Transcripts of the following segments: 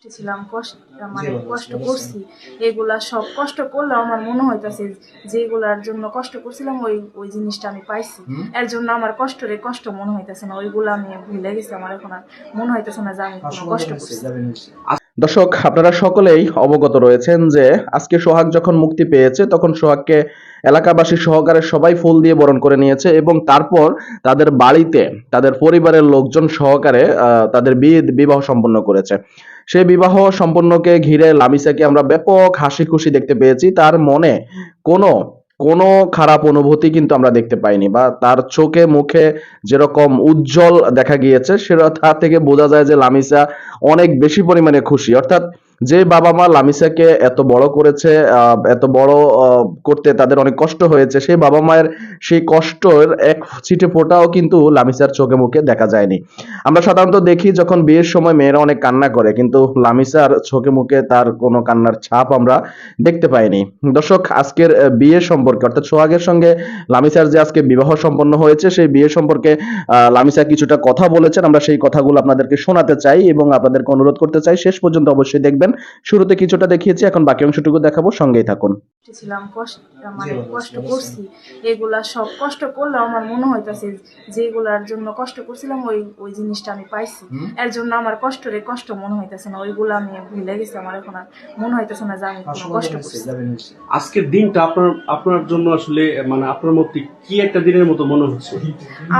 ছিলাম কষ্ট, মানে কষ্ট করছি, এগুলা সব কষ্ট করলেও আমার মনে হইতাছে যেগুলার জন্য কষ্ট করছিলাম ওই ওই জিনিসটা আমি পাইছি। এর জন্য আমার কষ্ট মনে হইতাছে না, ওইগুলো আমি ভুলে গেছি। আমার এখন আর মনে হইতাছে না যে আমি কোনো কষ্ট করছি। দর্শক, আপনারা সকলেই অবগত রয়েছেন যে আজকে সোহাগ যখন মুক্তি পেয়েছে তখন সোহাগকে এলাকাবাসী সহকারে সবাই ফুল দিয়ে বরণ করে নিয়েছে এবং তারপর তাদের বাড়িতে তাদের পরিবারের লোকজন সহকারে তাদের বিবাহ সম্পন্ন করেছে। সেই বিবাহ সম্পন্নকে ঘিরে লামিসাকে আমরা ব্যাপক হাসি খুশি দেখতে পেয়েছি। তার মনে কোনো কোনো খারাপ অনুভূতি কিন্তু আমরা দেখতে পাইনি, বা তার চোখে মুখে যেরকম উজ্জ্বল দেখা গিয়েছে সেটা তার থেকে বোঝা যায় যে লামিসা অনেক বেশি পরিমাণে খুশি। অর্থাৎ যে বাবা মা লামিসাকে এত বড় করেছে, এত বড় করতে তাদের অনেক কষ্ট হয়েছে, সেই বাবা মায়ের সেই কষ্টের এক ছিটে ফোঁটাও কিন্তু লামিসার চোখে মুখে দেখা যায়নি। আমরা সাধারণত দেখি যখন বিয়ের সময় মেয়েরা অনেক কান্না করে, কিন্তু লামিসার চোখে মুখে তার কোনো কান্নার ছাপ আমরা দেখতে পাইনি। দর্শক, আজকের বিয়ে সম্পর্কে অর্থাৎ সোহাগের সঙ্গে লামিসার যে আজকে বিবাহ সম্পন্ন হয়েছে সেই বিয়ে সম্পর্কে লামিসা কিছুটা কথা বলেছেন। আমরা সেই কথাগুলো আপনাদেরকে শোনাতে চাই এবং আপনাদেরকে অনুরোধ করতে চাই শেষ পর্যন্ত অবশ্যই দেখবেন। শুরুতে কিছুটা দেখিয়েছি, এখন বাকি অংশটুকু দেখাবো, সঙ্গেই থাকুন। ছিলাম কষ্ট, মানে কষ্ট করছি, এগুলা সব কষ্ট করলেও আমার মনে হইতাছে যেগুলার জন্য কষ্ট করছিলাম ওই ওই জিনিসটা আমি পাইছি। এর জন্য আমার কষ্ট মনে হইতাছে না, ওইগুলো আমি ভুলে গেছি। আমার এখন আর মনে হইতাছে না যে আমি কোনো কষ্ট করছি। আজকের দিনটা আপনার জন্য আসলে মানে আপনার মধ্যে কি একটা দিনের মতো মনে হচ্ছে?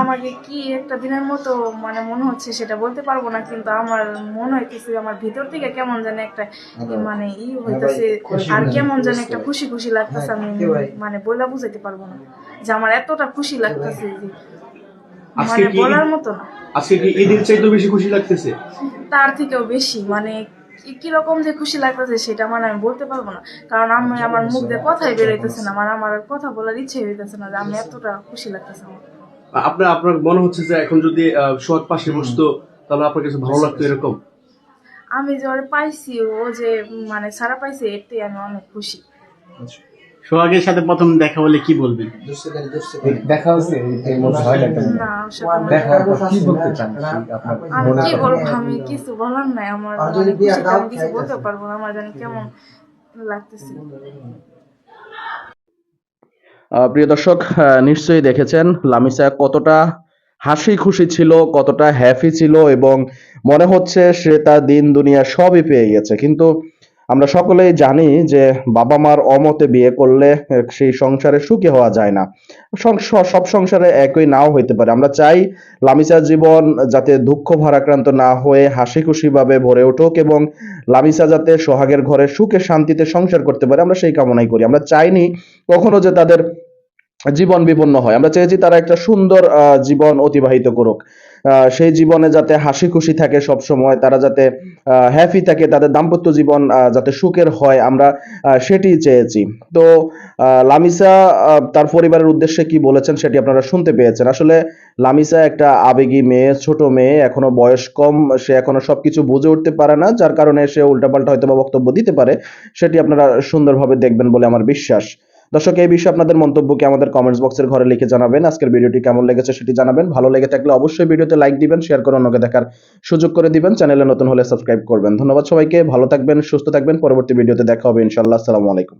আমাকে কি একটা দিনের মতো মানে মনে হচ্ছে সেটা বলতে পারবো না, কিন্তু আমার মনে হইতেছে আমার ভিতর থেকে কেমন জানি একটা মানে হইতেছে, আর কেমন জানি একটা খুশি লাগতেছে। আমি মানে বইলা বুঝাইতে পারবো না যে আমার এতটা খুশি লাগতেছে যে মানে বলার মতো না। আজকে কি ঈদের চাইতে বেশি খুশি লাগতেছে? তার থেকেও বেশি, মানে কিরকম যে খুশি লাগতেছে সেটা মানে আমি বলতে পারবো না, কারণ আমি আমার মুখ দিয়ে কথাই বেরোইতেছে না, আমার কথা বলার ইচ্ছে হইতেছে না যে আমি এতটা খুশি লাগতেছে আমার। আপনার মনে হচ্ছে যে এখন যদি সোহাগ পাশে বসতো তাহলে আপনার কাছে ভালো লাগতো এরকম? আমি যে ওরে পাইছি, ও যে মানে সারা পাইছে, এতে আমি অনেক খুশি। সোহাগের সাথে প্রথম দেখা হলে কি বলবেন? দেখা হচ্ছে আমি কি বলবো, আমি কিছু বলার নাই। আমার আমি কিছু বলতে পারবো না, আমার জানি কেমন লাগতেছে। প্রিয় দর্শক, নিশ্চয়ই দেখেছেন লামিসা কতটা হাসি খুশি ছিল, কতটা হ্যাপি ছিল এবং মনে হচ্ছে সে তার দিন দুনিয়া সবই পেয়ে গেছে। কিন্তু আমরা সকলেই জানি যে বাবা মার অমতে বিয়ে করলে সেই সংসারে সুখী হওয়া যায় না। সব সংসারে একই নাও হইতে পারে। আমরা চাই লামিসার জীবন যাতে দুঃখ ভারাক্রান্ত না হয়ে হাসি খুশি ভাবে ভরে উঠুক এবং লামিসা যাতে সোহাগের ঘরে সুখে শান্তিতে সংসার করতে পারে, আমরা সেই কামনাই করি। আমরা চাইনি কখনো যে তাদের জীবন বিপন্ন হয়। আমরা চেয়েছি তারা একটা সুন্দর জীবন অতিবাহিত করুক, সেই জীবনে যাতে হাসি খুশি থাকে সব সময়, তারা যাতে হ্যাপি থাকে, তাদের দাম্পত্য জীবন যাতে সুখের হয়, আমরা সেটি চেয়েছি। তো লামিসা তার পরিবারের উদ্দেশ্যে কি বলেছেন সেটি আপনারা শুনতে পেয়েছেন। আসলে লামিসা একটা আবেগী মেয়ে, ছোট মেয়ে, এখনো বয়স কম, সে এখনো সবকিছু বুঝে উঠতে পারে না, যার কারণে সে উল্টাপাল্টা হয়তো বা বক্তব্য দিতে পারে। সেটি আপনারা সুন্দরভাবে দেখবেন বলে আমার বিশ্বাস। দর্শক, এই বিষয়ে আপনাদের মন্তব্যকে আমাদের কমেন্টস বক্সের ঘরে লিখে জানাবেন। আজকের ভিডিওটি কেমন লেগেছে সেটি জানাবেন। ভালো লেগে থাকলে অবশ্যই ভিডিওতে লাইক দিবেন, শেয়ার করে অন্যকে দেখার সুযোগ করে দিবেন। চ্যানেলে নতুন হলে সাবস্ক্রাইব করবেন। ধন্যবাদ সবাইকে, ভালো থাকবেন, সুস্থ থাকবেন। পরবর্তী ভিডিওতে দেখা হবে ইনশাআল্লাহ। আসসালামু আলাইকুম।